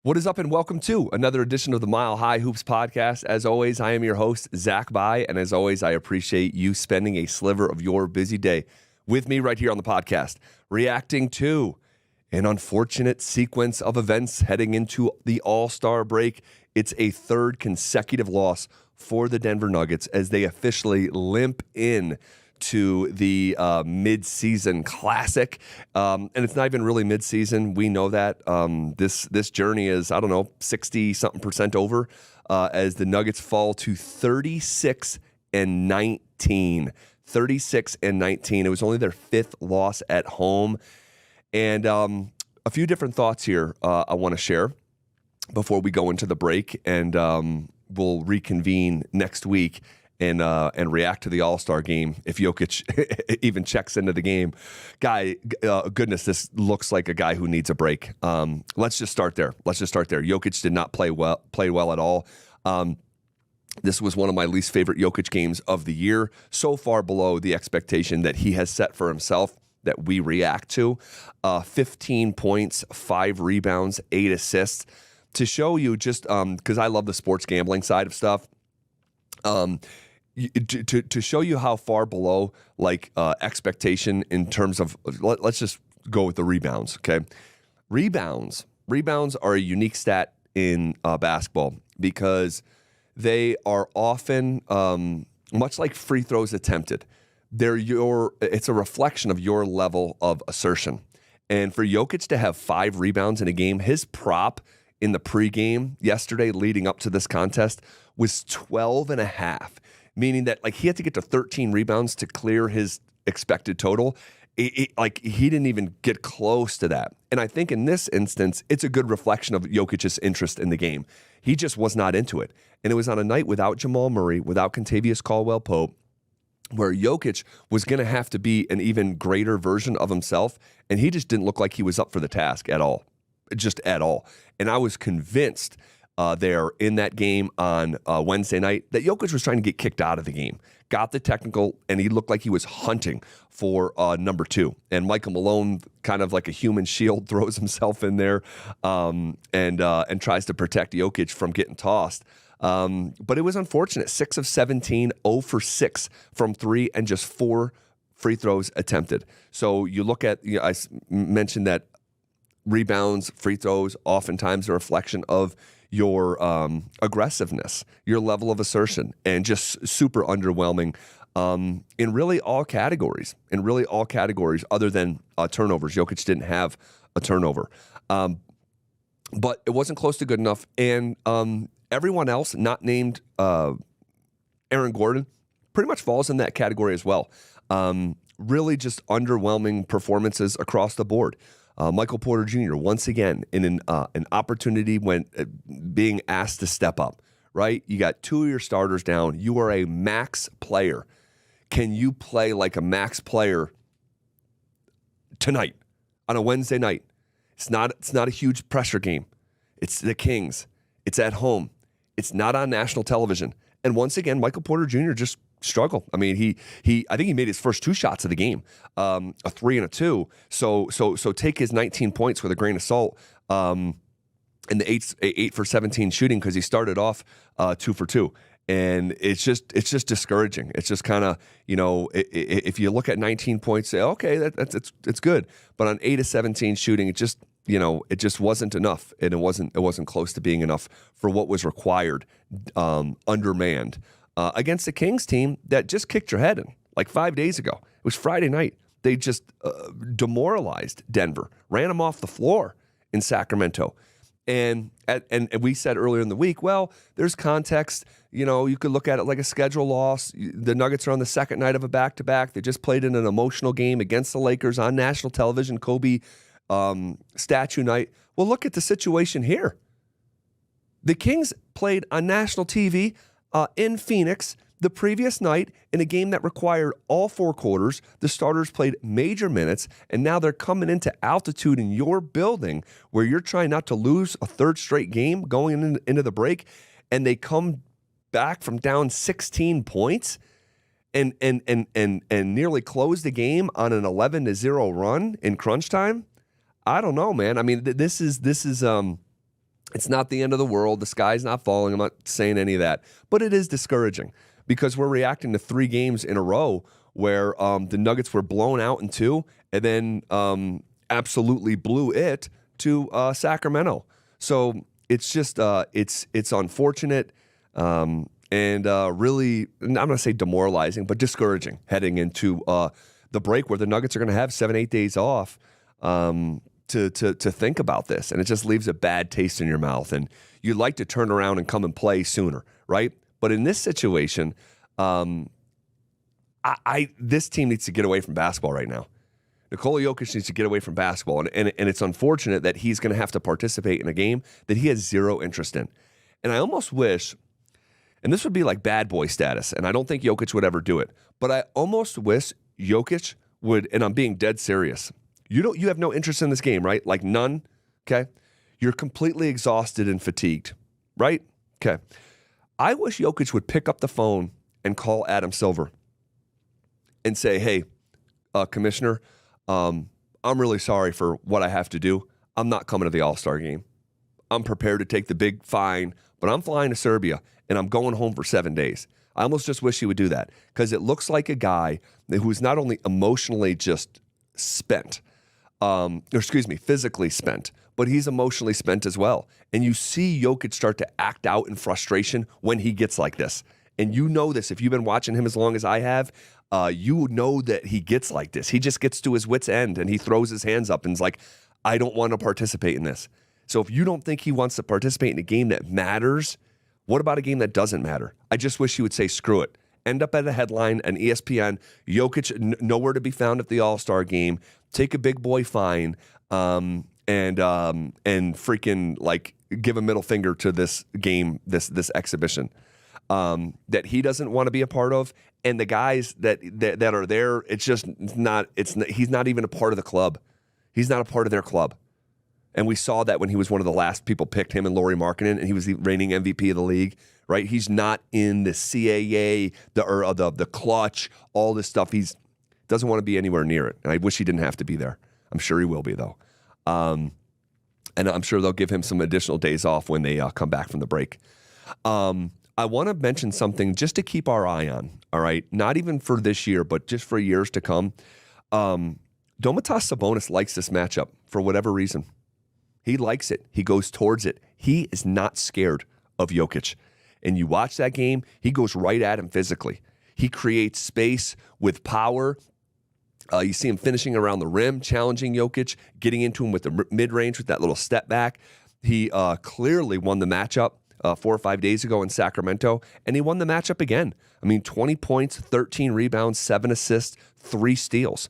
What is up, and welcome to another edition of the Mile High Hoops podcast. As always, I am your host, Zach Bai, and as always, I appreciate you spending a sliver of your busy day with me right here on the podcast, reacting to an unfortunate sequence of events heading into the All-Star break. It's a third consecutive loss for the Denver Nuggets as they officially limp in to the mid-season classic, and it's not even really mid-season. We know that this journey is 60-something% over as the Nuggets fall to 36-19. 36-19. It was only their fifth loss at home, and a few different thoughts here I want to share before we go into the break, and we'll reconvene next week and react to the All-Star game if Jokic even checks into the game. Goodness, this looks like a guy who needs a break. Let's just start there. Jokic did not play well at all. This was one of my least favorite Jokic games of the year, so far below the expectation that he has set for himself that we react to. 15 points, 5 rebounds, 8 assists. To show you just because I love the sports gambling side of stuff, to show you how far below expectation in terms of let's just go with the rebounds. Okay, rebounds are a unique stat in basketball because they are often much like free throws attempted. It's a reflection of your level of assertion. And for Jokic to have 5 rebounds in a game, his prop in the pregame yesterday leading up to this contest was 12 and a half. Meaning that he had to get to 13 rebounds to clear his expected total. He didn't even get close to that. And I think in this instance, it's a good reflection of Jokic's interest in the game. He just was not into it. And it was on a night without Jamal Murray, without Kentavious Caldwell-Pope, where Jokic was going to have to be an even greater version of himself. And he just didn't look like he was up for the task at all. Just at all. And I was convinced there in that game on Wednesday night that Jokic was trying to get kicked out of the game. Got the technical, and he looked like he was hunting for number 2. And Michael Malone, kind of like a human shield, throws himself in there and tries to protect Jokic from getting tossed. But it was unfortunate. 6 of 17, 0 for 6 from 3, and just 4 free throws attempted. So you look at, I mentioned that rebounds, free throws, oftentimes a reflection of your aggressiveness, your level of assertion, and just super underwhelming in really all categories. Other than turnovers. Jokic didn't have a turnover. But it wasn't close to good enough. And everyone else not named Aaron Gordon pretty much falls in that category as well. Really just underwhelming performances across the board. Michael Porter Jr. once again in an opportunity when being asked to step up, right? You got 2 of your starters down. You are a max player. Can you play like a max player tonight on a Wednesday night? It's not a huge pressure game. It's the Kings. It's at home. It's not on national television. And once again, Michael Porter Jr. just struggle. I mean, I think he made his first 2 shots of the game, a 3 and a 2. So take his 19 points with a grain of salt, and the 8 for 17 shooting because he started off 2 for 2, and it's just discouraging. It's just kind of if you look at 19 points, say okay, it's good, but on 8 of 17 shooting, it just wasn't enough, and it wasn't close to being enough for what was required, undermanned. Against the Kings team that just kicked your head in like 5 days ago. It was Friday night. They just demoralized Denver, ran them off the floor in Sacramento. And we said earlier in the week, well, there's context. You could look at it like a schedule loss. The Nuggets are on the second night of a back-to-back. They just played in an emotional game against the Lakers on national television, Kobe statue night. Well, look at the situation here. The Kings played on national TV in Phoenix the previous night in a game that required all 4 quarters. The starters played major minutes, and now they're coming into altitude in your building where you're trying not to lose a third straight game going into the break, and they come back from down 16 points and nearly close the game on an 11-0 run in crunch time. I don't know, man. I mean, this is It's not the end of the world. The sky's not falling. I'm not saying any of that. But it is discouraging because we're reacting to 3 games in a row where the Nuggets were blown out in 2 and then absolutely blew it to Sacramento. So it's just it's unfortunate and really, I'm not going to say demoralizing, but discouraging heading into the break where the Nuggets are going to have 7-8 days off to think about this. And it just leaves a bad taste in your mouth. And you'd like to turn around and come and play sooner, right? But in this situation, this team needs to get away from basketball right now. Nikola Jokic needs to get away from basketball, and it's unfortunate that he's going to have to participate in a game that he has zero interest in. And I almost wish, and this would be like bad boy status, and I don't think Jokic would ever do it, but I almost wish Jokic would, and I'm being dead serious. You have no interest in this game, right? Like none, okay? You're completely exhausted and fatigued, right? Okay. I wish Jokic would pick up the phone and call Adam Silver and say, hey, Commissioner, I'm really sorry for what I have to do. I'm not coming to the All-Star game. I'm prepared to take the big fine, but I'm flying to Serbia, and I'm going home for 7 days. I almost just wish he would do that because it looks like a guy who's not only emotionally just spent, physically spent, but he's emotionally spent as well. And you see Jokic start to act out in frustration when he gets like this. And you know this. If you've been watching him as long as I have, you know that he gets like this. He just gets to his wit's end and he throws his hands up and is like, I don't want to participate in this. So if you don't think he wants to participate in a game that matters, what about a game that doesn't matter? I just wish he would say, screw it. End up at a headline, an ESPN, Jokic nowhere to be found at the All-Star game, take a big boy fine, and freaking like give a middle finger to this game, this exhibition that he doesn't want to be a part of. And the guys that are there, he's not even a part of the club. He's not a part of their club. And we saw that when he was one of the last people picked, him and Lauri Markkanen, and he was the reigning MVP of the league, right? He's not in the CAA, the clutch, all this stuff. He doesn't want to be anywhere near it. And I wish he didn't have to be there. I'm sure he will be, though. And I'm sure they'll give him some additional days off when they come back from the break. I want to mention something just to keep our eye on, all right? Not even for this year, but just for years to come. Domantas Sabonis likes this matchup for whatever reason. He likes it. He goes towards it. He is not scared of Jokic. And you watch that game, he goes right at him physically. He creates space with power. You see him finishing around the rim, challenging Jokic, getting into him with the mid-range with that little step back. He clearly won the matchup 4 or 5 days ago in Sacramento, and he won the matchup again. I mean, 20 points, 13 rebounds, 7 assists, 3 steals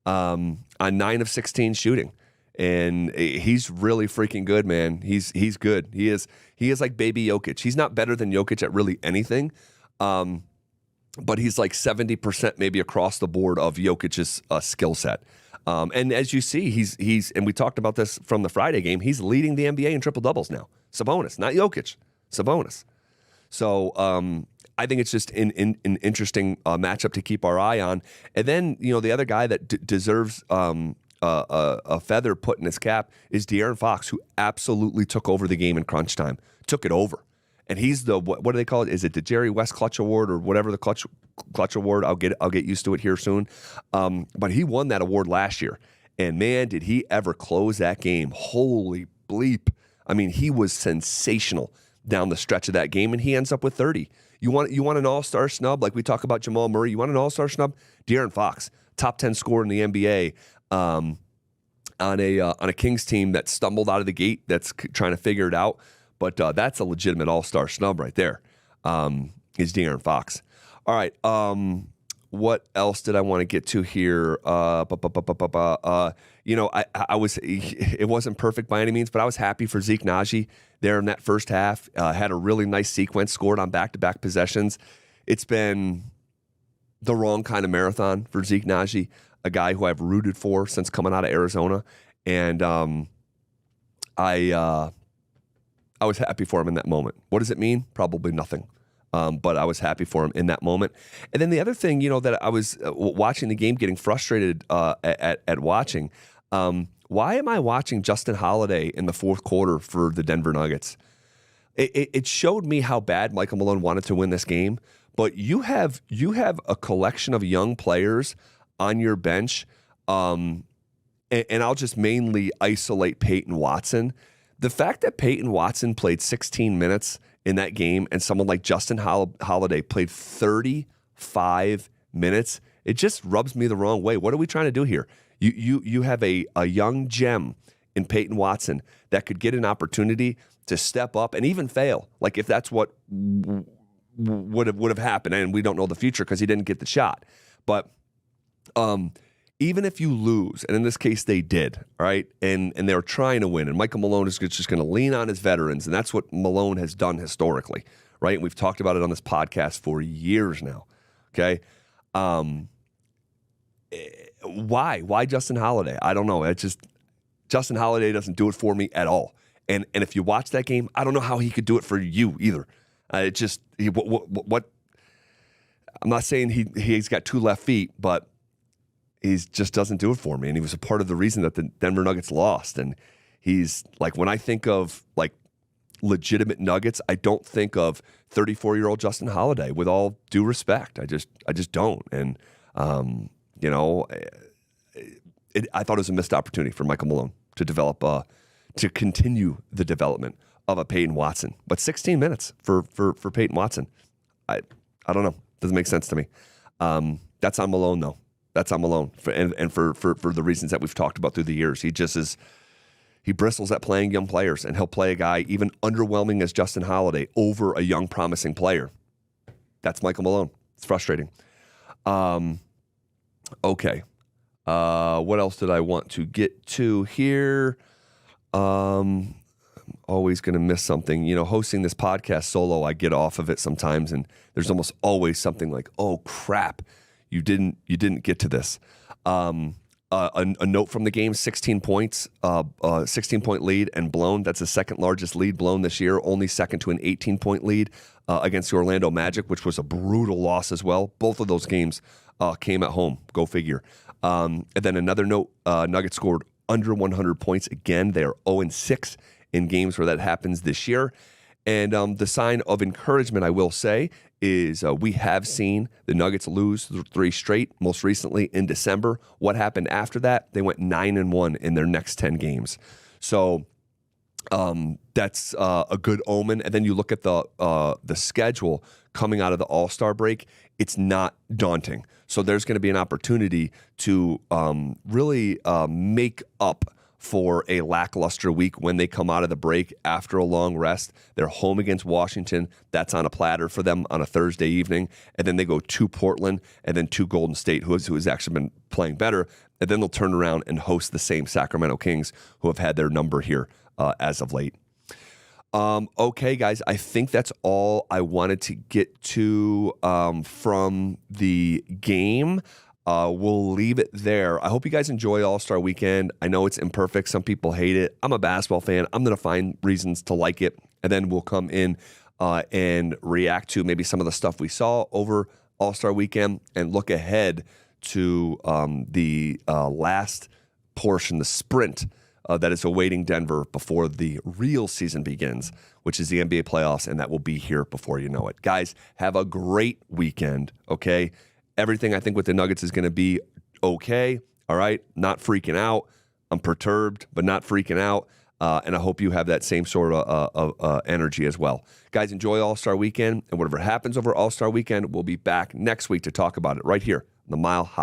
on 9 of 16 shooting. And he's really freaking good, man. He's good. He is like baby Jokic. He's not better than Jokic at really anything, but he's like 70% maybe across the board of Jokic's skill set. And as you see, he's and we talked about this from the Friday game. He's leading the NBA in triple doubles now. Sabonis, not Jokic. Sabonis. So I think it's just an interesting matchup to keep our eye on. And then the other guy that deserves a feather put in his cap is De'Aaron Fox, who absolutely took over the game in crunch time. Took it over. And he's the, what do they call it? Is it the Jerry West Clutch Award or whatever the Clutch Award? I'll get used to it here soon. But he won that award last year. And man, did he ever close that game. Holy bleep. I mean, he was sensational down the stretch of that game, and he ends up with 30. You want an all-star snub? Like we talk about Jamal Murray. You want an all-star snub? De'Aaron Fox, top 10 scorer in the NBA. On a Kings team that stumbled out of the gate, that's trying to figure it out. But that's a legitimate all-star snub right there. Is De'Aaron Fox. All right. What else did I want to get to here? I was. It wasn't perfect by any means, but I was happy for Zeke Naji there in that first half. Had a really nice sequence, scored on back-to-back possessions. It's been the wrong kind of marathon for Zeke Naji, a guy who I've rooted for since coming out of Arizona, and I was happy for him in that moment. What does it mean? Probably nothing. But I was happy for him in that moment. And then the other thing, that I was watching the game, getting frustrated at watching, why am I watching Justin Holiday in the fourth quarter for the Denver Nuggets? It showed me how bad Michael Malone wanted to win this game. But you have a collection of young players on your bench, and I'll just mainly isolate Peyton Watson. The fact that Peyton Watson played 16 minutes in that game and someone like Justin Holiday played 35 minutes, it just rubs me the wrong way. What are we trying to do here? You have a young gem in Peyton Watson that could get an opportunity to step up and even fail. Like if that's what would have happened, and we don't know the future because he didn't get the shot. But even if you lose, and in this case they did, all right, and they were trying to win, and Michael Malone is just going to lean on his veterans, and that's what Malone has done historically, right? And we've talked about it on this podcast for years now, okay? Why Justin Holiday? I don't know. Justin Holiday doesn't do it for me at all. And if you watch that game, I don't know how he could do it for you either. What? I'm not saying he's got two left feet, but he just doesn't do it for me. And he was a part of the reason that the Denver Nuggets lost. And he's like, when I think of like legitimate Nuggets, I don't think of 34-year-old Justin Holiday. With all due respect, I just don't. And I thought it was a missed opportunity for Michael Malone to develop to continue the development of a Peyton Watson. But 16 minutes for Peyton Watson, I don't know. Doesn't make sense to me. That's on Malone, though. That's on Malone. For the reasons that we've talked about through the years. He bristles at playing young players, and he'll play a guy even underwhelming as Justin Holiday over a young, promising player. That's Michael Malone. It's frustrating. Okay. What else did I want to get to here? I'm always going to miss something. Hosting this podcast solo, I get off of it sometimes, and there's almost always something like, "Oh crap, you didn't get to this." A note from the game: 16 points, 16-point lead and blown. That's the second largest lead blown this year, only second to an 18-point lead against the Orlando Magic, which was a brutal loss as well. Both of those games came at home. Go figure. And then another note: Nuggets scored under 100 points again. They are 0-6 in games where that happens this year. And the sign of encouragement, I will say, is we have seen the Nuggets lose 3 straight, most recently in December. What happened after that? They went 9-1 in their next 10 games. So that's a good omen. And then you look at the schedule coming out of the All-Star break. It's not daunting. So there's going to be an opportunity to really make up for a lackluster week when they come out of the break after a long rest. They're home against Washington. That's on a platter for them on a Thursday evening. And then they go to Portland and then to Golden State, who has actually been playing better. And then they'll turn around and host the same Sacramento Kings, who have had their number here as of late. Okay, guys, I think that's all I wanted to get to from the game. We'll leave it there. I hope you guys enjoy All-Star Weekend. I know it's imperfect. Some people hate it. I'm a basketball fan. I'm going to find reasons to like it, and then we'll come in and react to maybe some of the stuff we saw over All-Star Weekend and look ahead to the last portion, the sprint that is awaiting Denver before the real season begins, which is the NBA playoffs, and that will be here before you know it. Guys, have a great weekend, okay? Everything I think with the Nuggets is going to be okay, all right? Not freaking out. I'm perturbed, but not freaking out. And I hope you have that same sort of energy as well. Guys, enjoy All-Star Weekend, and whatever happens over All-Star Weekend, we'll be back next week to talk about it right here on the Mile High